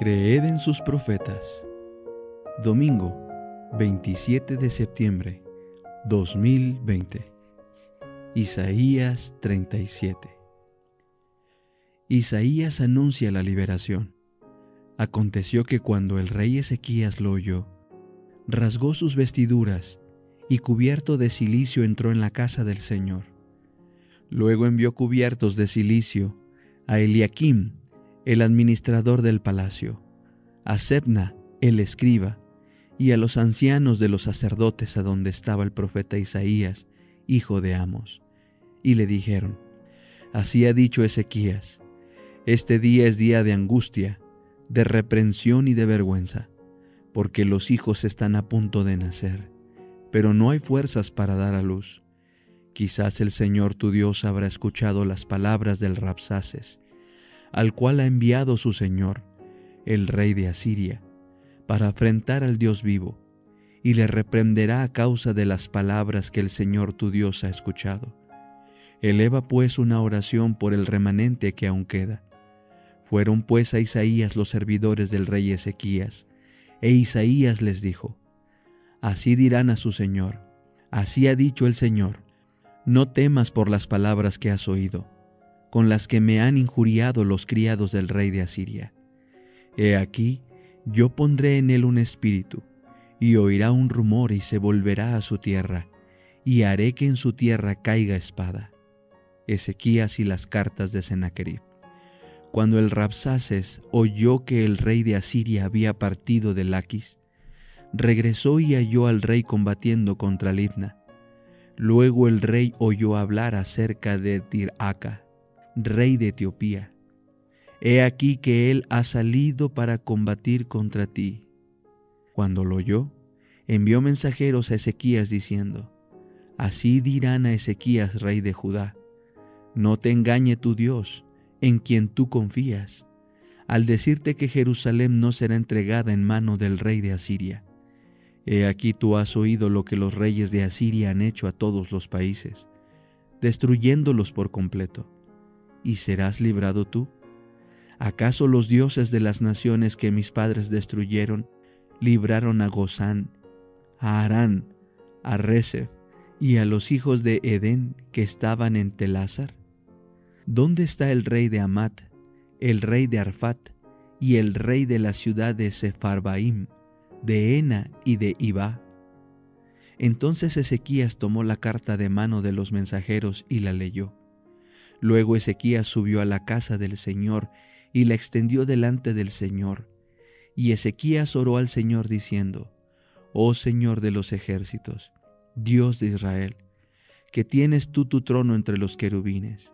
Creed en sus profetas. Domingo, 27 de septiembre, 2020. Isaías 37. Isaías anuncia la liberación. Aconteció que cuando el rey Ezequías lo oyó, rasgó sus vestiduras y cubierto de cilicio entró en la casa del Señor. Luego envió cubiertos de cilicio a Eliaquim, el administrador del palacio, a Sebna, el escriba, y a los ancianos de los sacerdotes a donde estaba el profeta Isaías, hijo de Amos. Y le dijeron: Así ha dicho Ezequías: este día es día de angustia, de reprensión y de vergüenza, porque los hijos están a punto de nacer, pero no hay fuerzas para dar a luz. Quizás el Señor tu Dios habrá escuchado las palabras del Rabsaces, al cual ha enviado su Señor, el rey de Asiria, para afrentar al Dios vivo, y le reprenderá a causa de las palabras que el Señor tu Dios ha escuchado. Eleva pues una oración por el remanente que aún queda. Fueron pues a Isaías los servidores del rey Ezequías, e Isaías les dijo: Así dirán a su Señor: Así ha dicho el Señor, no temas por las palabras que has oído, con las que me han injuriado los criados del rey de Asiria. He aquí, yo pondré en él un espíritu, y oirá un rumor y se volverá a su tierra, y haré que en su tierra caiga espada. Ezequías y las cartas de Sennacherib. Cuando el Rabsaces oyó que el rey de Asiria había partido de Laquis, regresó y halló al rey combatiendo contra Libna. Luego el rey oyó hablar acerca de Tirhaka, rey de Etiopía: He aquí que él ha salido para combatir contra ti. Cuando lo oyó, envió mensajeros a Ezequías diciendo: Así dirán a Ezequías, rey de Judá: No te engañe tu Dios, en quien tú confías, al decirte que Jerusalén no será entregada en mano del rey de Asiria. He aquí tú has oído lo que los reyes de Asiria han hecho a todos los países, destruyéndolos por completo. ¿Y serás librado tú? ¿Acaso los dioses de las naciones que mis padres destruyeron libraron a Gozán, a Harán, a Rezef y a los hijos de Edén que estaban en Telásar? ¿Dónde está el rey de Amat, el rey de Arfat y el rey de la ciudad de Sepharvaim, de Hena y de Iba? Entonces Ezequías tomó la carta de mano de los mensajeros y la leyó. Luego Ezequías subió a la casa del Señor y la extendió delante del Señor. Y Ezequías oró al Señor diciendo: Oh Señor de los ejércitos, Dios de Israel, que tienes tú tu trono entre los querubines.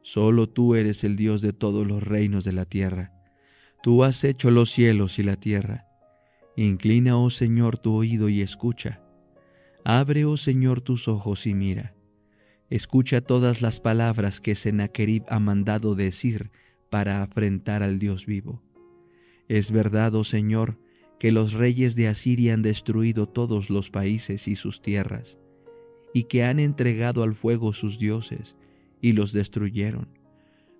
Solo tú eres el Dios de todos los reinos de la tierra. Tú has hecho los cielos y la tierra. Inclina, oh Señor, tu oído y escucha. Abre, oh Señor, tus ojos y mira. Escucha todas las palabras que Sennacherib ha mandado decir para afrentar al Dios vivo. Es verdad, oh Señor, que los reyes de Asiria han destruido todos los países y sus tierras, y que han entregado al fuego sus dioses, y los destruyeron,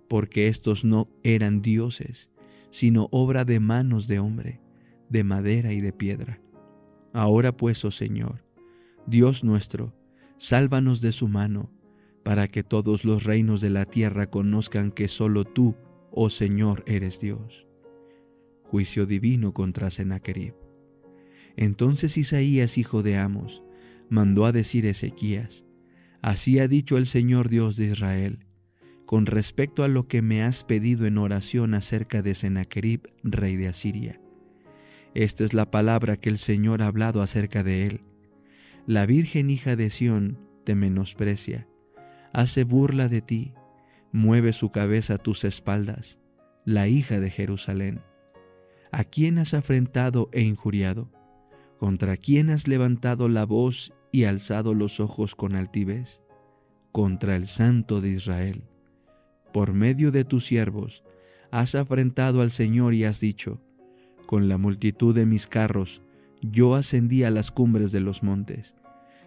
porque estos no eran dioses, sino obra de manos de hombre, de madera y de piedra. Ahora pues, oh Señor, Dios nuestro, sálvanos de su mano, para que todos los reinos de la tierra conozcan que solo tú, oh Señor, eres Dios. Juicio divino contra Sennacherib. Entonces Isaías, hijo de Amos, mandó a decir a Ezequías: Así ha dicho el Señor Dios de Israel, con respecto a lo que me has pedido en oración acerca de Sennacherib, rey de Asiria. Esta es la palabra que el Señor ha hablado acerca de él. La Virgen hija de Sión te menosprecia, hace burla de ti, mueve su cabeza a tus espaldas, la hija de Jerusalén. ¿A quién has afrentado e injuriado? ¿Contra quién has levantado la voz y alzado los ojos con altivez? Contra el Santo de Israel. Por medio de tus siervos has afrentado al Señor y has dicho: Con la multitud de mis carros yo ascendí a las cumbres de los montes,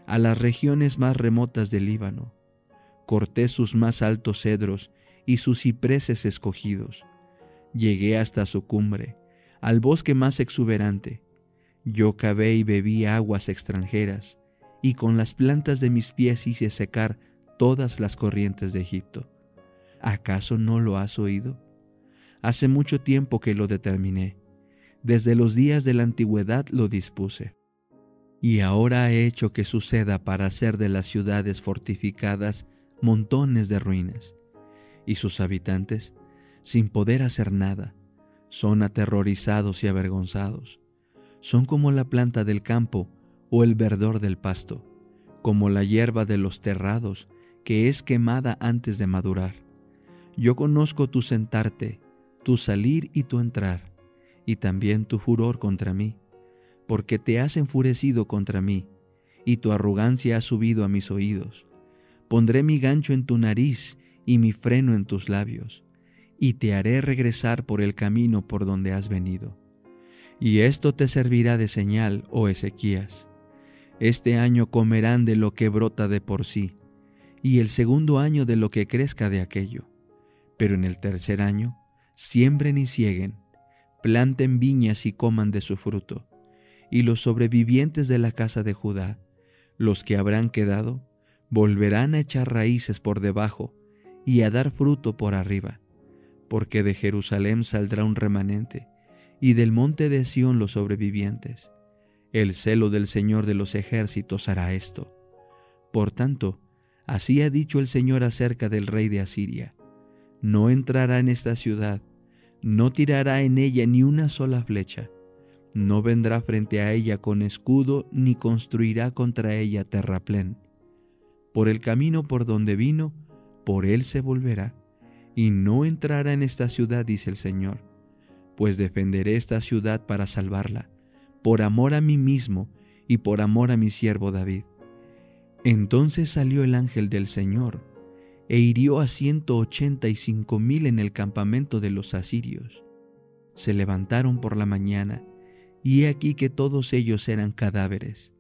a las regiones más remotas del Líbano. Corté sus más altos cedros y sus cipreses escogidos. Llegué hasta su cumbre, al bosque más exuberante. Yo cavé y bebí aguas extranjeras, y con las plantas de mis pies hice secar todas las corrientes de Egipto. ¿Acaso no lo has oído? Hace mucho tiempo que lo determiné, desde los días de la antigüedad lo dispuse. Y ahora he hecho que suceda para hacer de las ciudades fortificadas montones de ruinas, y sus habitantes, sin poder hacer nada, son aterrorizados y avergonzados. Son como la planta del campo o el verdor del pasto, como la hierba de los terrados que es quemada antes de madurar. Yo conozco tu sentarte, tu salir y tu entrar, y también tu furor contra mí, porque te has enfurecido contra mí, y tu arrogancia ha subido a mis oídos. Pondré mi gancho en tu nariz y mi freno en tus labios, y te haré regresar por el camino por donde has venido. Y esto te servirá de señal, oh Ezequías. Este año comerán de lo que brota de por sí, y el segundo año de lo que crezca de aquello. Pero en el tercer año, siembren y cieguen, planten viñas y coman de su fruto. Y los sobrevivientes de la casa de Judá, los que habrán quedado, volverán a echar raíces por debajo y a dar fruto por arriba, porque de Jerusalén saldrá un remanente, y del monte de Sión los sobrevivientes. El celo del Señor de los ejércitos hará esto. Por tanto, así ha dicho el Señor acerca del rey de Asiria: no entrará en esta ciudad, no tirará en ella ni una sola flecha, no vendrá frente a ella con escudo, ni construirá contra ella terraplén. Por el camino por donde vino, por él se volverá, y no entrará en esta ciudad, dice el Señor, pues defenderé esta ciudad para salvarla, por amor a mí mismo y por amor a mi siervo David. Entonces salió el ángel del Señor, e hirió a 185,000 en el campamento de los asirios. Se levantaron por la mañana, y he aquí que todos ellos eran cadáveres.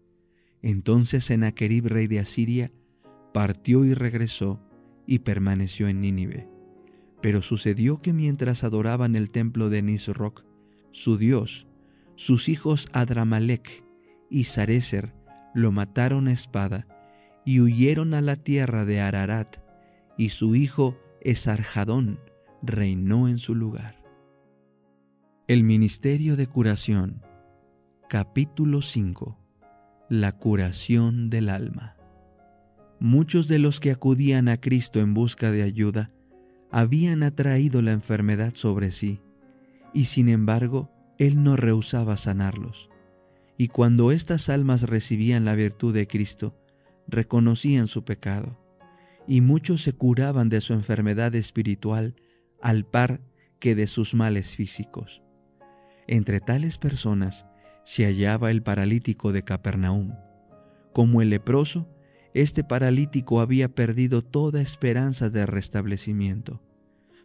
Entonces Sennacherib, rey de Asiria, partió y regresó, y permaneció en Nínive. Pero sucedió que mientras adoraban el templo de Nisroch, su dios, sus hijos Adramalec y Sarecer lo mataron a espada, y huyeron a la tierra de Ararat, y su hijo Esarhadón reinó en su lugar. El ministerio de curación. Capítulo 5. La curación del alma. Muchos de los que acudían a Cristo en busca de ayuda habían atraído la enfermedad sobre sí, y sin embargo, Él no rehusaba sanarlos. Y cuando estas almas recibían la virtud de Cristo, reconocían su pecado, y muchos se curaban de su enfermedad espiritual al par que de sus males físicos. Entre tales personas se hallaba el paralítico de Capernaum. Como el leproso, este paralítico había perdido toda esperanza de restablecimiento.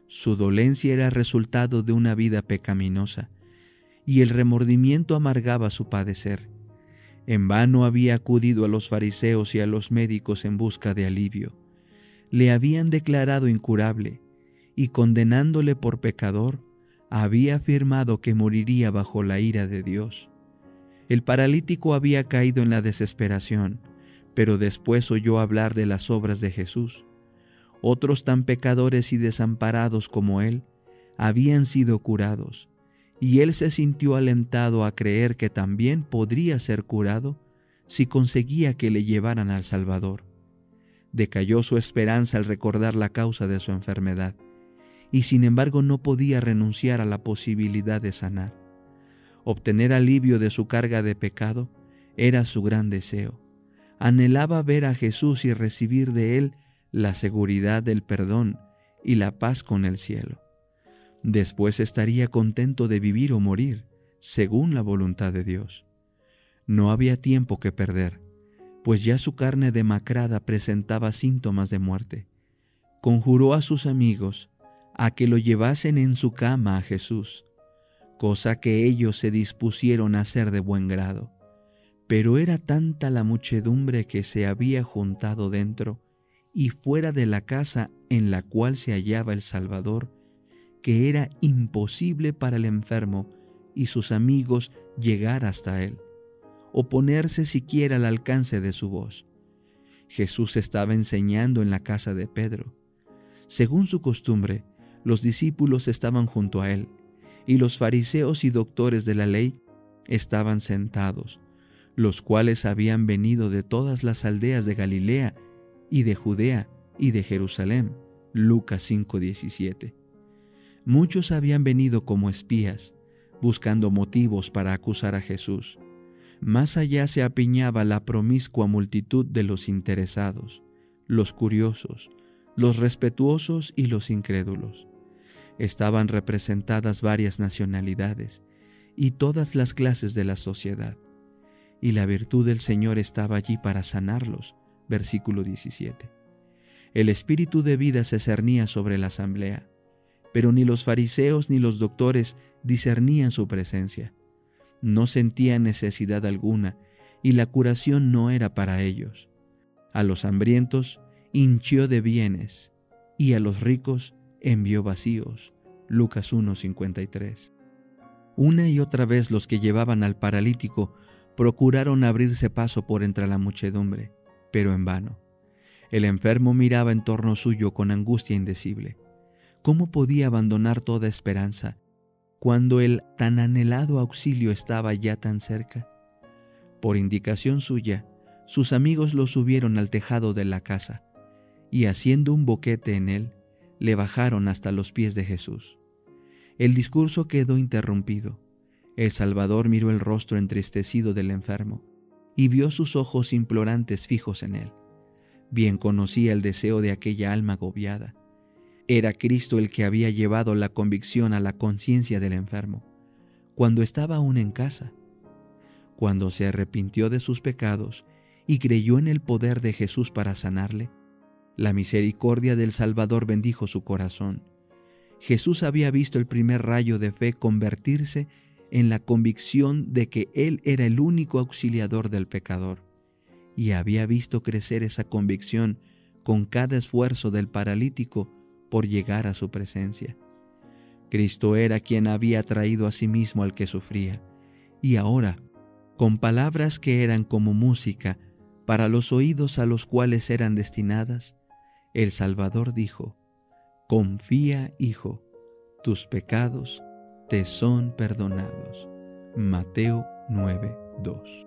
Su dolencia era resultado de una vida pecaminosa, y el remordimiento amargaba su padecer. En vano había acudido a los fariseos y a los médicos en busca de alivio. Le habían declarado incurable, y condenándole por pecador, había afirmado que moriría bajo la ira de Dios. El paralítico había caído en la desesperación, pero después oyó hablar de las obras de Jesús. Otros tan pecadores y desamparados como él habían sido curados, y él se sintió alentado a creer que también podría ser curado si conseguía que le llevaran al Salvador. Decayó su esperanza al recordar la causa de su enfermedad, y sin embargo no podía renunciar a la posibilidad de sanar. Obtener alivio de su carga de pecado era su gran deseo. Anhelaba ver a Jesús y recibir de Él la seguridad del perdón y la paz con el cielo. Después estaría contento de vivir o morir, según la voluntad de Dios. No había tiempo que perder, pues ya su carne demacrada presentaba síntomas de muerte. Conjuró a sus amigos a que lo llevasen en su cama a Jesús, cosa que ellos se dispusieron a hacer de buen grado. Pero era tanta la muchedumbre que se había juntado dentro y fuera de la casa en la cual se hallaba el Salvador, que era imposible para el enfermo y sus amigos llegar hasta él, o ponerse siquiera al alcance de su voz. Jesús estaba enseñando en la casa de Pedro. Según su costumbre, los discípulos estaban junto a él, y los fariseos y doctores de la ley estaban sentados, los cuales habían venido de todas las aldeas de Galilea y de Judea y de Jerusalén. Lucas 5:17. Muchos habían venido como espías, buscando motivos para acusar a Jesús. Más allá se apiñaba la promiscua multitud de los interesados, los curiosos, los respetuosos y los incrédulos. Estaban representadas varias nacionalidades y todas las clases de la sociedad, y la virtud del Señor estaba allí para sanarlos. Versículo 17. El espíritu de vida se cernía sobre la asamblea, pero ni los fariseos ni los doctores discernían su presencia. No sentían necesidad alguna, y la curación no era para ellos. A los hambrientos hinchió de bienes, y a los ricos envió vacíos. Lucas 1:53. Una y otra vez los que llevaban al paralítico procuraron abrirse paso por entre la muchedumbre, pero en vano. El enfermo miraba en torno suyo con angustia indecible. ¿Cómo podía abandonar toda esperanza cuando el tan anhelado auxilio estaba ya tan cerca? Por indicación suya, sus amigos lo subieron al tejado de la casa, y haciendo un boquete en él, le bajaron hasta los pies de Jesús. El discurso quedó interrumpido. El Salvador miró el rostro entristecido del enfermo y vio sus ojos implorantes fijos en él. Bien conocía el deseo de aquella alma agobiada. Era Cristo el que había llevado la convicción a la conciencia del enfermo, cuando estaba aún en casa. Cuando se arrepintió de sus pecados y creyó en el poder de Jesús para sanarle, la misericordia del Salvador bendijo su corazón. Jesús había visto el primer rayo de fe convertirse en la convicción de que Él era el único auxiliador del pecador, y había visto crecer esa convicción con cada esfuerzo del paralítico por llegar a su presencia. Cristo era quien había traído a sí mismo al que sufría, y ahora, con palabras que eran como música para los oídos a los cuales eran destinadas, el Salvador dijo: «Confía, hijo, tus pecados te son perdonados». Mateo 9:2.